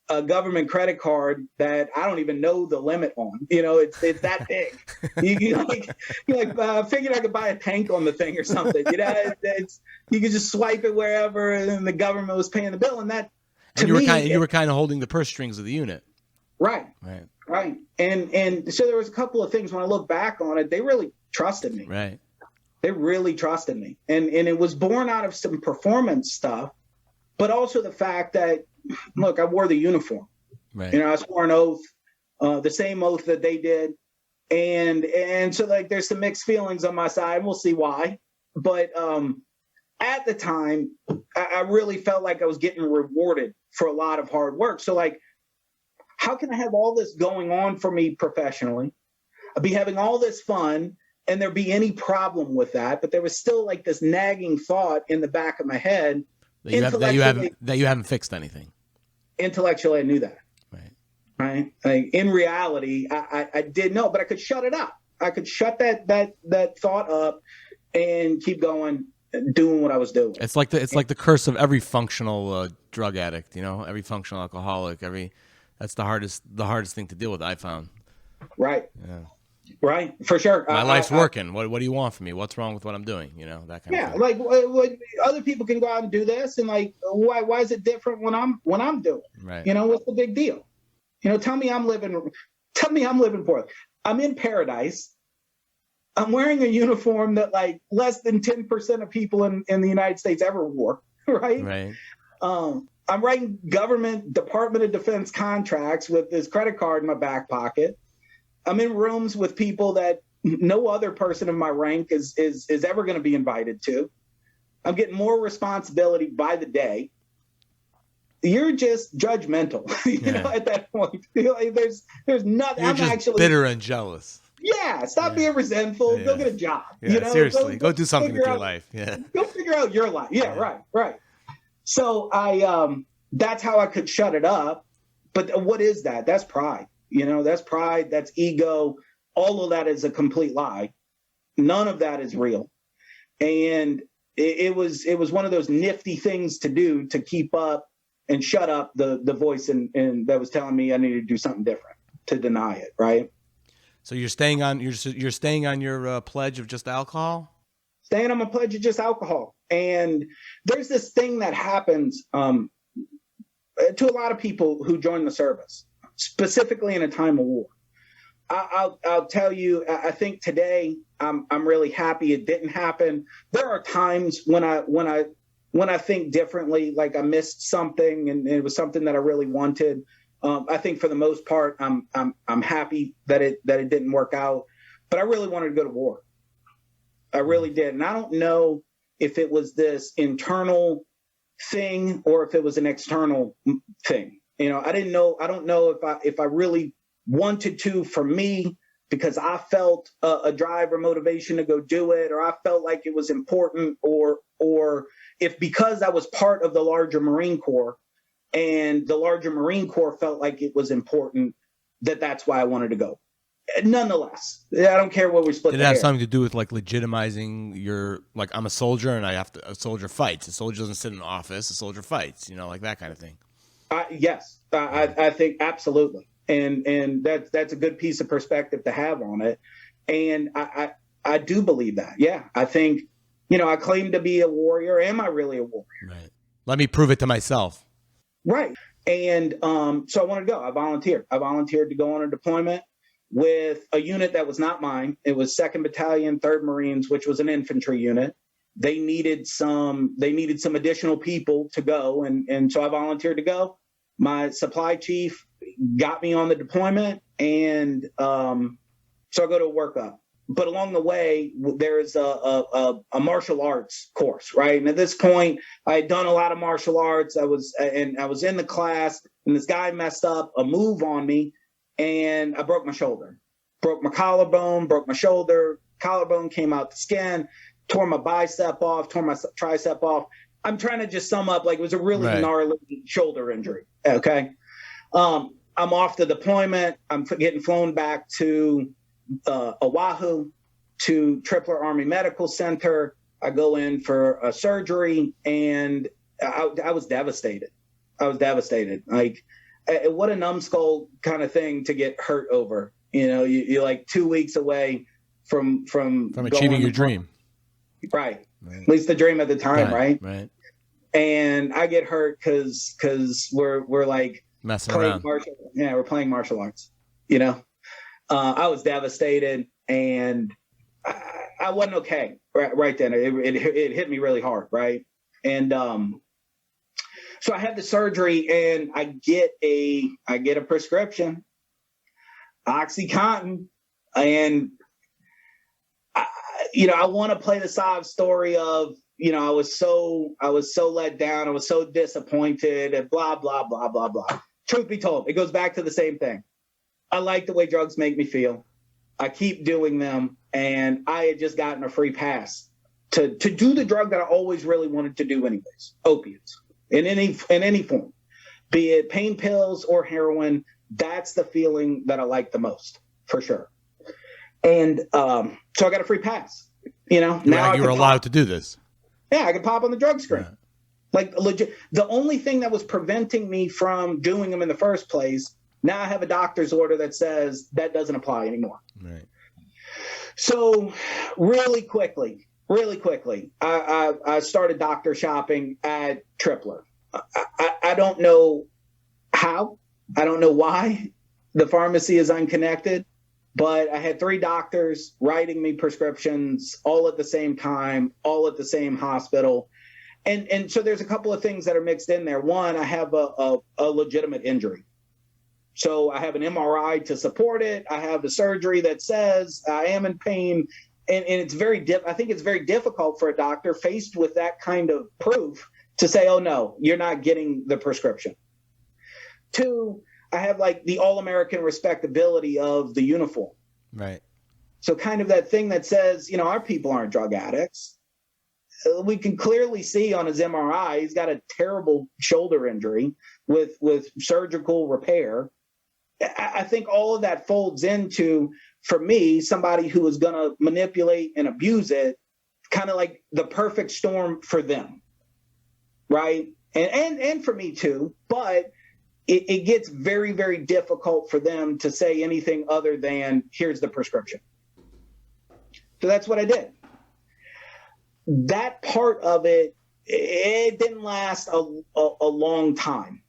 a government credit card that I don't even know the limit on. It's that big. I figured I could buy a tank on the thing or something. You could just swipe it wherever, and the government was paying the bill. And that, you were kind of holding the purse strings of the unit. Right. And so there was a couple of things when I look back on it, they really trusted me. Right. They really trusted me. And it was born out of some performance stuff, but also the fact that, look, I wore the uniform. Right. I swore an oath, the same oath that they did. And so there's some mixed feelings on my side. We'll see why. But at the time, I really felt like I was getting rewarded for a lot of hard work. So how can I have all this going on for me professionally? I'd be having all this fun, and there be any problem with that? But there was still this nagging thought in the back of my head that you haven't fixed anything. Intellectually, I knew that. Right. In reality, I did know, but I could shut it up. I could shut that thought up and keep going, doing what I was doing. It's like the curse of every functional drug addict. Every functional alcoholic. That's the hardest thing to deal with, I found. Right. Yeah. Right. For sure. My life's working. What do you want from me? What's wrong with what I'm doing? That kind of thing. What other people can go out and do this, and why is it different when I'm doing it? Right. What's the big deal? Tell me I'm living poorly. I'm in paradise. I'm wearing a uniform that less than 10% of people in the United States ever wore. Right. Right. I'm writing government Department of Defense contracts with this credit card in my back pocket. I'm in rooms with people that no other person of my rank is ever going to be invited to. I'm getting more responsibility by the day. You're just judgmental, you know, at that point. Like there's nothing. You're I'm just actually bitter and jealous. Yeah, stop being resentful. Go get a job. Yeah, you know, seriously. Go do something with your life. Yeah. Go figure out your life. Yeah, right. So that's how I could shut it up. But what is that? That's pride. You know, that's pride, that's ego. All of that is a complete lie. None of that is real. And it was one of those nifty things to do to keep up and shut up the voice and that was telling me I needed to do something different, to deny it, right? So you're staying on your pledge of just alcohol? Staying on my pledge of just alcohol. And there's this thing that happens to a lot of people who join the service, specifically in a time of war. I'll tell you, I think today I'm really happy it didn't happen. There are times when I think differently, like I missed something and it was something that I really wanted. I think for the most part, I'm happy that it didn't work out, but I really wanted to go to war. I really did. And I don't know if it was this internal thing or if it was an external thing. You know, I don't know if I really wanted to for me, because I felt a drive or motivation to go do it, or I felt like it was important, or if because I was part of the larger Marine Corps and the larger Marine Corps felt like it was important, that's why I wanted to go. Nonetheless, I don't care what we split. Did it have something to do with like legitimizing your, like, I'm a soldier and a soldier fights. A soldier doesn't sit in an office. A soldier fights, you know, like that kind of thing. Yes, I think absolutely. And that's a good piece of perspective to have on it. And I do believe that. Yeah, I think, you know, I claim to be a warrior. Am I really a warrior? Right. Let me prove it to myself. Right. And so I wanted to go. I volunteered to go on a deployment with a unit that was not mine. It was 2nd Battalion, 3rd Marines, which was an infantry unit. They needed some additional people to go. And so I volunteered to go. My supply chief got me on the deployment. And so I go to a workup. But along the way, there's a martial arts course, right? And at this point, I had done a lot of martial arts. I was in the class, and this guy messed up a move on me, and I broke my shoulder, broke my collarbone, broke my shoulder. Collarbone came out the skin, tore my bicep off, tore my tricep off. I'm trying to just sum up, like, it was a really gnarly shoulder injury. Okay, I'm off the deployment. I'm getting flown back to Oahu, to Tripler Army Medical Center. I go in for a surgery, and I was devastated. Like, what a numbskull kind of thing to get hurt over. You know, you're like 2 weeks away from achieving your dream. Right. At least the dream at the time, right? Right. And I get hurt because we're like messing around. We're playing martial arts, you know. I was devastated, and I wasn't okay right then. It hit me really hard, right? And so I had the surgery, and I get a prescription, OxyContin, and I want to play the sob story of, I was so let down, I was so disappointed, and blah blah blah blah blah. Truth be told, it goes back to the same thing. I like the way drugs make me feel. I keep doing them, and I had just gotten a free pass to do the drug that I always really wanted to do anyways, opiates, in any form, be it pain pills or heroin. That's the feeling that I like the most, for sure. And so I got a free pass. Now you were allowed to do this. Yeah, I could pop on the drug screen. Yeah. Like, legit. The only thing that was preventing me from doing them in the first place, now I have a doctor's order that says that doesn't apply anymore. Right. So really quickly, I started doctor shopping at Tripler. I don't know how. I don't know why the pharmacy is unconnected, but I had 3 doctors writing me prescriptions all at the same time, all at the same hospital. And so there's a couple of things that are mixed in there. One, I have a legitimate injury. So I have an MRI to support it. I have the surgery that says I am in pain. And it's I think it's very difficult for a doctor faced with that kind of proof to say, oh, no, you're not getting the prescription. Two, I have like the all-American respectability of the uniform. Right. So kind of that thing that says, our people aren't drug addicts. We can clearly see on his MRI, he's got a terrible shoulder injury with surgical repair. I think all of that folds into, for me, somebody who is going to manipulate and abuse it, kind of like the perfect storm for them. Right. And for me too. But it gets very, very difficult for them to say anything other than, here's the prescription. So that's what I did. That part of it didn't last a long time.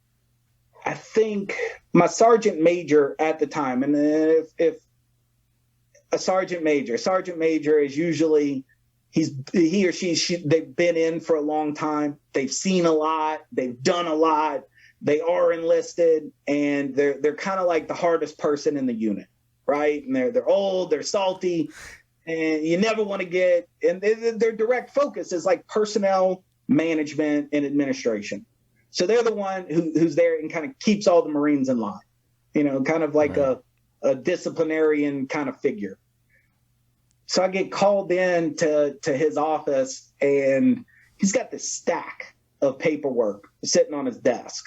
I think my sergeant major at the time, and if a sergeant major is usually he or she they've been in for a long time, they've seen a lot, they've done a lot, they are enlisted, and they're kind of like the hardest person in the unit, right? And they're old, they're salty, and you never want to get, and their direct focus is like personnel management and administration. So they're the one who's there and kind of keeps all the Marines in line, kind of like a disciplinarian kind of figure. So I get called in to his office, and he's got this stack of paperwork sitting on his desk.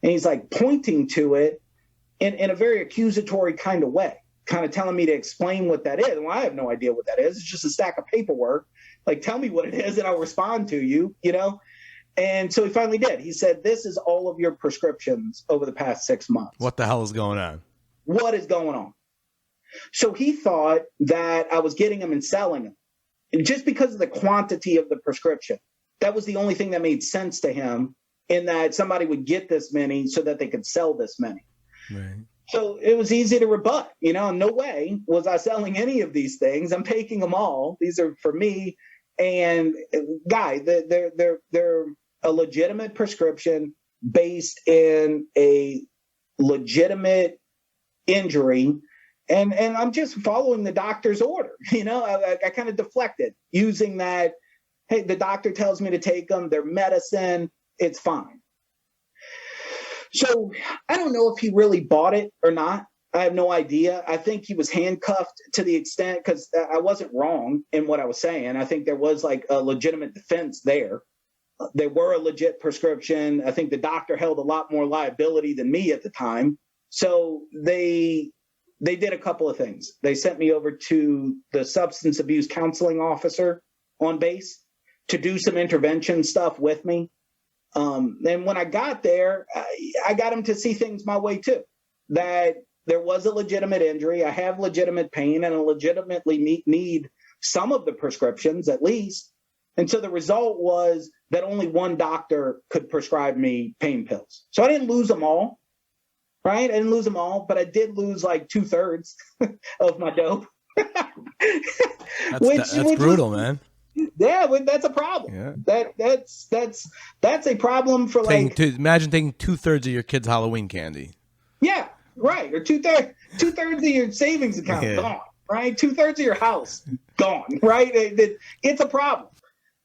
And he's like pointing to it in a very accusatory kind of way, kind of telling me to explain what that is. Well, I have no idea what that is. It's just a stack of paperwork. Like, tell me what it is and I'll respond to you, And so he finally did. He said, this is all of your prescriptions over the past 6 months. What the hell is going on? What is going on? So he thought that I was getting them and selling them. And just because of the quantity of the prescription, that was the only thing that made sense to him, in that somebody would get this many so that they could sell this many. Right. So it was easy to rebut, no way was I selling any of these things. I'm taking them all. These are for me. And guy, they're a legitimate prescription based in a legitimate injury. And I'm just following the doctor's order. I kind of deflected using that. Hey, the doctor tells me to take them. They're medicine. It's fine. So I don't know if he really bought it or not. I have no idea. I think he was handcuffed to the extent, because I wasn't wrong in what I was saying. I think there was like a legitimate defense there. There were a legit prescription. I think the doctor held a lot more liability than me at the time. So they did a couple of things. They sent me over to the substance abuse counseling officer on base to do some intervention stuff with me. And when I got there, I got him to see things my way too, that there was a legitimate injury. I have legitimate pain and I legitimately need some of the prescriptions at least. And so the result was that only one doctor could prescribe me pain pills. So I didn't lose them all, right? I didn't lose them all, but I did lose like 2/3 of my dope. That's brutal, man. Yeah, that's a problem. Yeah. That's a problem for imagine taking 2/3 of your kid's Halloween candy. Yeah, right. Or 2/3 of your savings account gone. Right, 2/3 of your house gone. Right, it's a problem.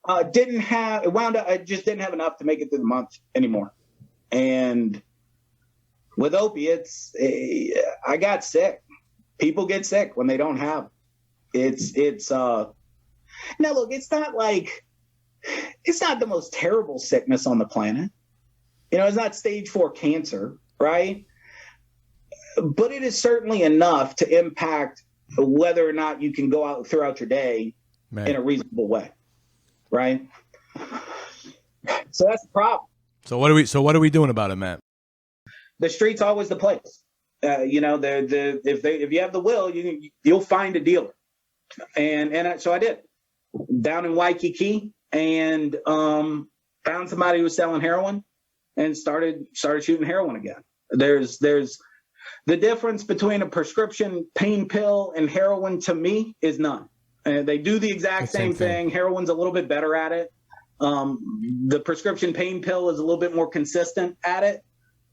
I just didn't have enough to make it through the month anymore. And with opiates, I got sick. People get sick when they don't have. It's now look, it's not the most terrible sickness on the planet. It's not stage 4 cancer, right? But it is certainly enough to impact whether or not you can go out throughout your day in a reasonable way, right? So that's the problem. So what are we doing about it, Matt? The street's always the place. If you have the will, you'll find a dealer, and so I did. Down in Waikiki, and found somebody who was selling heroin, and started shooting heroin again. There's the difference between a prescription pain pill and heroin to me is none. They do the exact same thing. Heroin's a little bit better at it. The prescription pain pill is a little bit more consistent at it,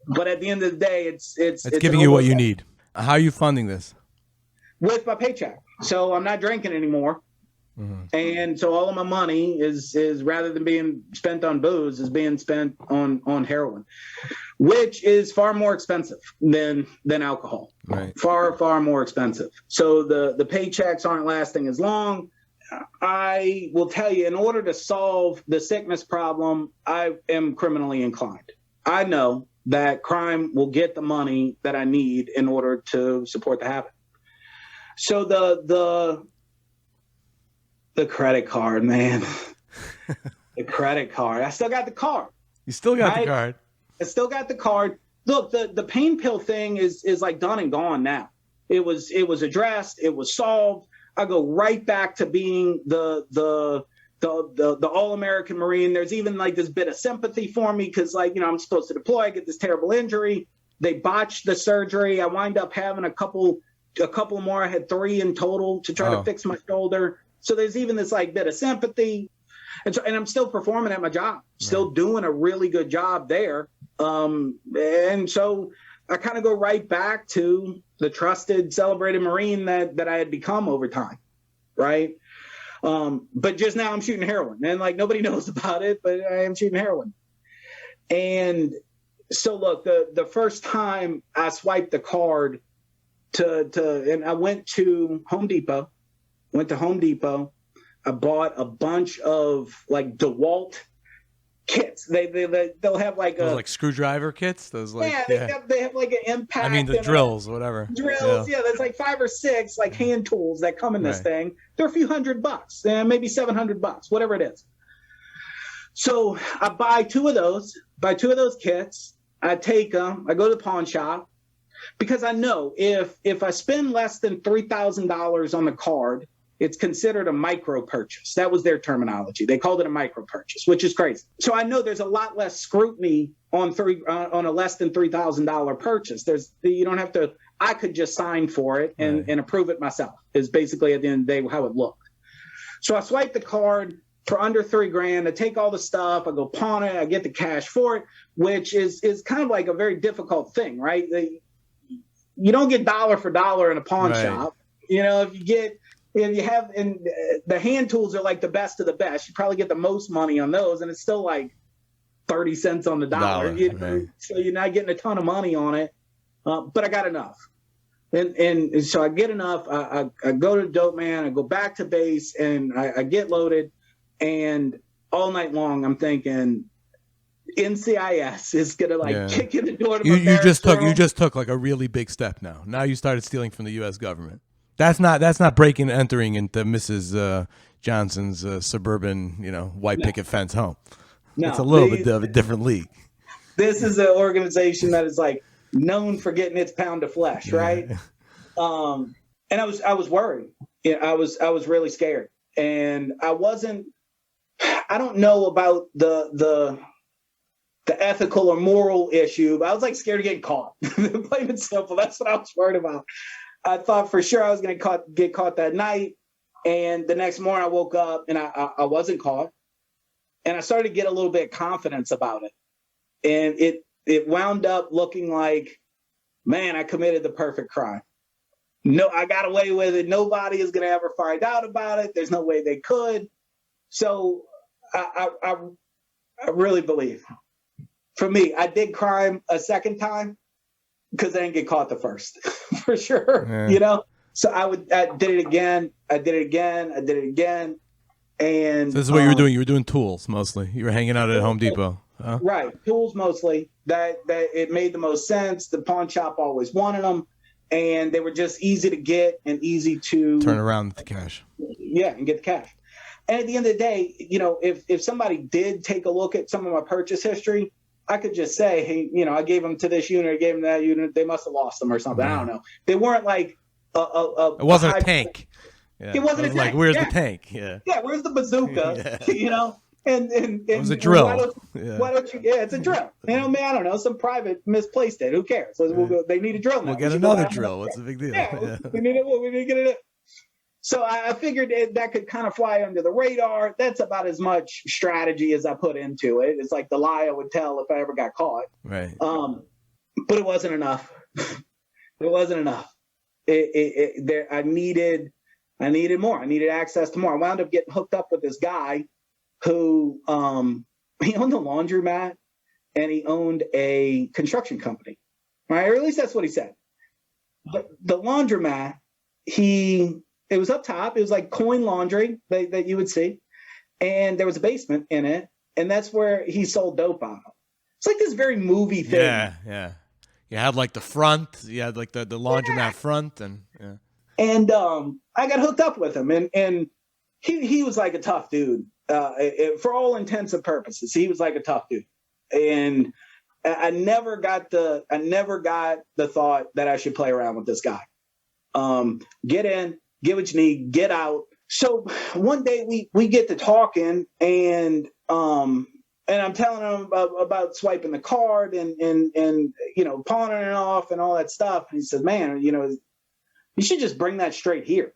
but at the end of the day, it's giving you what you need. How are you funding this? With my paycheck. So I'm not drinking anymore. And so all of my money is rather than being spent on booze, is being spent on heroin, which is far more expensive than alcohol. Right. Far more expensive. So the paychecks aren't lasting as long. I will tell you, in order to solve the sickness problem, I am criminally inclined. I know that crime will get the money that I need in order to support the habit. So the credit card, man. The credit card. I still got the card. You still got the card. I still got the card. Look, the pain pill thing is like done and gone now. It was addressed. It was solved. I go right back to being the all-American Marine. There's even like this bit of sympathy for me because, like, you know, I'm supposed to deploy. I get this terrible injury. They botched the surgery. I wind up having a couple more. I had 3 in total to try to fix my shoulder. So there's even this like bit of sympathy. And I'm still performing at my job, still doing a really good job there. And so I kind of go right back to the trusted, celebrated Marine that I had become over time, right? But just now I'm shooting heroin, and like nobody knows about it, but I am shooting heroin. And so look, the first time I swiped the card and I went to Home Depot. I bought a bunch of like DeWalt kits. They'll have like those like screwdriver kits. Those like they have like an impact. I mean the drills, whatever. Drills, yeah. There's like 5 or 6 like hand tools that come in this thing. They're a few $100, maybe $700, whatever it is. So I buy 2 of those. Kits. I take them. I go to the pawn shop because I know if I spend less than $3,000 on the card, it's considered a micro purchase. That was their terminology. They called it a micro purchase, which is crazy. So I know there's a lot less scrutiny on a less than $3,000 purchase. You don't have to. I could just sign for it and approve it myself. Is basically at the end of the day how it looked. So I swipe the card for under $3,000. I take all the stuff. I go pawn it. I get the cash for it, which is kind of like a very difficult thing, right? You don't get dollar for dollar in a pawn shop. You know, if you get. And the hand tools are like the best of the best. You probably get the most money on those, and it's still like 30 cents on the dollar. So you're not getting a ton of money on it, but I got enough. And so I get enough. I go to Dope Man. I go back to base, and I get loaded. And all night long, I'm thinking NCIS is gonna kick in the door to my barracks room. You just took like a really big step now. Now you started stealing from the U.S. government. That's not breaking and entering into Mrs. Johnson's suburban, white picket fence home. No, it's a little bit of a different league. This is an organization that is like known for getting its pound of flesh, right? And I was worried. I was really scared, and I don't know about the ethical or moral issue, but I was like scared of getting caught. Plain and simple. That's what I was worried about. I thought for sure I was going to get caught that night. And the next morning I woke up and I wasn't caught. And I started to get a little bit of confidence about it. And it wound up looking like, man, I committed the perfect crime. No, I got away with it. Nobody is going to ever find out about it. There's no way they could. So I really believe, for me, I did crime a second time because I didn't get caught the first, for sure. So I did it again. I did it again. And so this is what you were doing. You were doing tools mostly. You were hanging out at Home Depot. Huh? Right. Tools mostly. That it made the most sense. The pawn shop always wanted them. And they were just easy to get and easy to turn around the cash. Yeah, and get the cash. And at the end of the day, if somebody did take a look at some of my purchase history, I could just say, hey, I gave them to this unit, I gave them that unit. They must have lost them or something. I don't know. They weren't like it wasn't a tank. Yeah. It wasn't a tank. Like, where's the tank? Yeah, where's the bazooka? And it was a drill. Why don't you? Yeah, it's a drill. I don't know. Some private misplaced it. Who cares? So they need a drill now. We'll get another drill. What's the big deal? Yeah. We need to get it. So I figured that could kind of fly under the radar. That's about as much strategy as I put into it. It's like the lie I would tell if I ever got caught. Right. But it wasn't enough. It wasn't enough. I needed I needed more. I needed access to more. I wound up getting hooked up with this guy who he owned a laundromat and he owned a construction company, right? Or at least that's what he said. But the laundromat, it was up top. It was like coin laundry that you would see. And there was a basement in it. And that's where he sold dope on them. It's like this very movie thing. Yeah. You had like the front. You had like the laundromat front. And I got hooked up with him. And he was like a tough dude. For all intents and purposes, he was like a tough dude. And I never got the thought that I should play around with this guy. Get in, get what you need, get out. So one day we get to talking, and I'm telling him about swiping the card and pawning it off and all that stuff. And he says, "Man, you should just bring that straight here,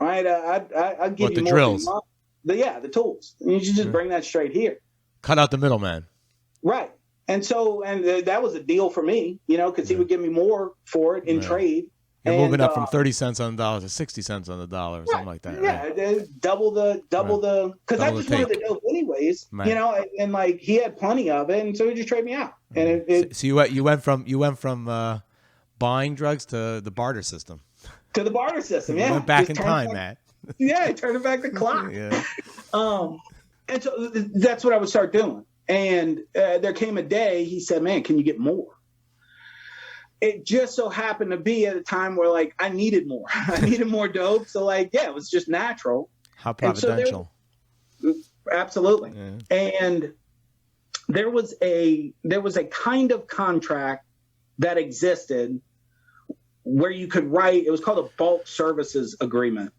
right? I'll give you the more drills, the tools. And you should just bring that straight here. Cut out the middleman." Right. And so, that was a deal for me, because he would give me more for it in trade. You're moving up from 30 cents on the dollar to 60 cents on the dollar or something like that. Yeah. Right? Double the, because I just wanted the dope anyways, right. And like he had plenty of it. And so he just traded me out. Right. And so you went from buying drugs to the barter system. To the barter system. Yeah. You went back in time, Matt. Yeah. Turning back the clock. Yeah. And so that's what I would start doing. And there came a day he said, "Man, can you get more?" It just so happened to be at a time where like I needed more. I needed more dope. So like, it was just natural. How providential. Absolutely. Yeah. And there was a kind of contract that existed where you could write, it was called a bulk services agreement.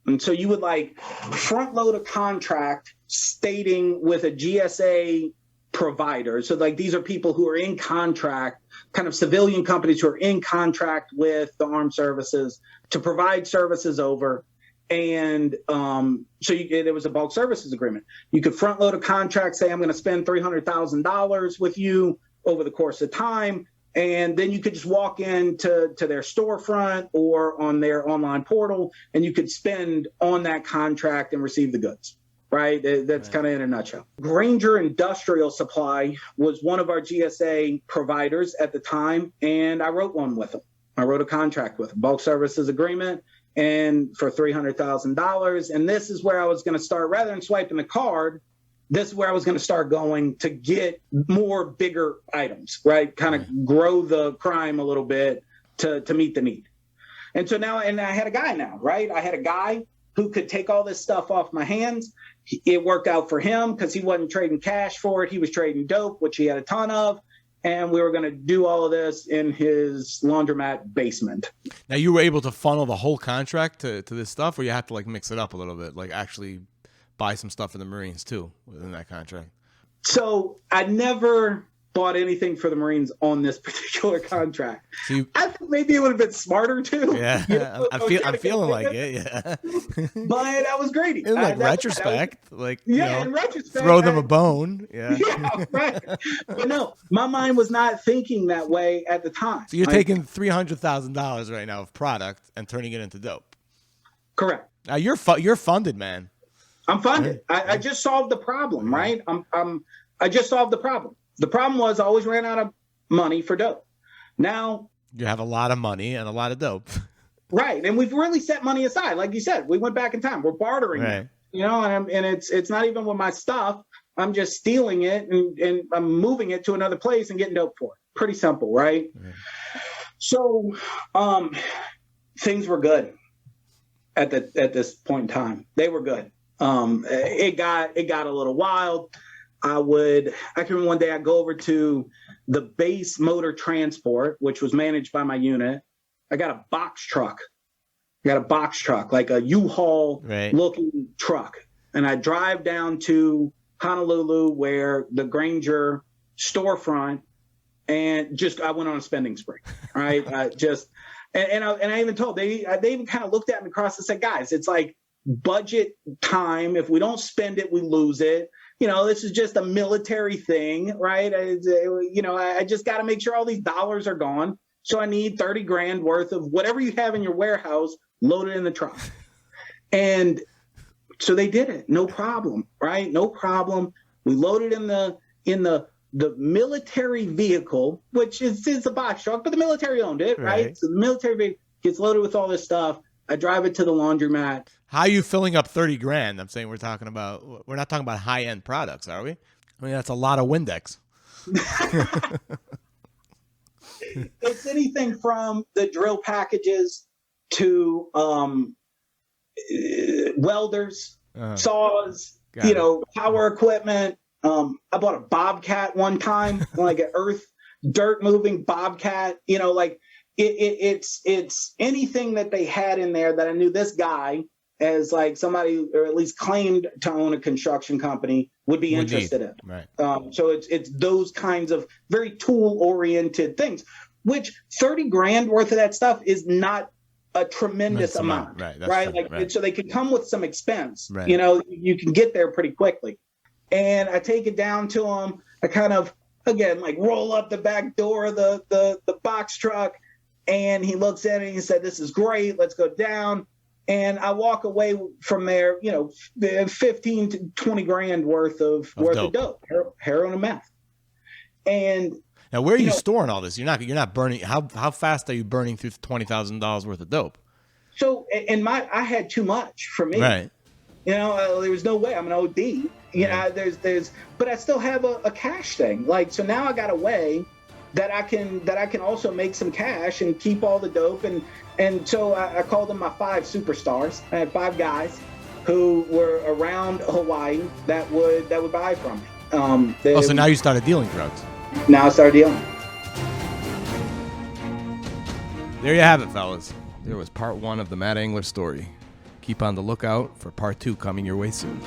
And so you would like front load a contract stating with a GSA provider. So like these are people who are in contract, kind of civilian companies who are in contract with the armed services to provide services over. And there was a bulk services agreement. You could front load a contract, say I'm going to spend $300,000 with you over the course of time. And then you could just walk into their storefront or on their online portal, and you could spend on that contract and receive the goods. Right? That's kind of in a nutshell. Granger Industrial Supply was one of our GSA providers at the time, and I wrote one with them. I wrote a contract with them, bulk services agreement, and for $300,000. And this is where I was going to start, rather than swiping the card, this is where I was going to start going to get more bigger items, right? Kind of grow the crime a little bit to meet the need. And so now, and I had a guy now, right? I had a guy who could take all this stuff off my hands. It worked out for him because he wasn't trading cash for it. He was trading dope, which he had a ton of. And we were going to do all of this in his laundromat basement. Now, you were able to funnel the whole contract to this stuff, or you have to like mix it up a little bit, like actually buy some stuff for the Marines too within that contract? So I never bought anything for the Marines on this particular contract. I think maybe it would have been smarter too. Yeah, I'm feeling like it. Yeah, but I was greedy. In like retrospect, in retrospect, throw them a bone. Yeah, yeah, right. But no, my mind was not thinking that way at the time. So you're taking $300,000 right now of product and turning it into dope. Correct. Now you're funded, man. I'm funded. I just solved the problem, right? I just solved the problem. The problem was I always ran out of money for dope. Now you have a lot of money and a lot of dope. Right. And we've really set money aside. Like you said, we went back in time. We're bartering it, and it's not even with my stuff. I'm just stealing it and I'm moving it to another place and getting dope for it. Pretty simple, right? So things were good at this point in time. They were good. It got a little wild. I can remember one day I'd go over to the base motor transport, which was managed by my unit. I got a box truck, like a U-Haul looking truck. And I drive down to Honolulu where the Granger storefront, and I went on a spending spree, right? I even told, they even kind of looked at me across and said, "Guys, it's like budget time. If we don't spend it, we lose it. This is just a military thing, right? I just got to make sure all these dollars are gone. So I need 30 grand worth of whatever you have in your warehouse loaded in the truck." And so they did it, no problem, right? No problem. We loaded in the military vehicle, which is a box truck, but the military owned it, right? So the military vehicle gets loaded with all this stuff. I drive it to the laundromat. How are you filling up $30,000? I'm saying we're not talking about high end products, are we? I mean, that's a lot of Windex. It's anything from the drill packages to welders, saws, power equipment. I bought a Bobcat one time, like an dirt moving Bobcat. It's anything that they had in there that I knew this guy, as like somebody, or at least claimed to own a construction company, would be interested in. Right. So it's those kinds of very tool oriented things, which $30,000 worth of that stuff is not a tremendous amount, right? So they could come with some expense. Right. You can get there pretty quickly. And I take it down to him. I kind of, again, like roll up the back door of the box truck, and he looks at it and he said, "This is great. Let's go down." And I walk away from there, 15 to 20 grand worth of dope, heroin and meth. And now, where are you storing all this? You're not burning. How fast are you burning through $20,000 worth of dope? So, I had too much for me. Right. There was no way. I'm an OD. But I still have a cash thing. Like, so now I got a way that I can also make some cash and keep all the dope. And so I called them my 5 superstars. I had 5 guys who were around Hawaii that would buy from me. So now you started dealing drugs. Now I started dealing. There you have it, fellas. There was part 1 of the Matt Engler story. Keep on the lookout for part 2 coming your way soon.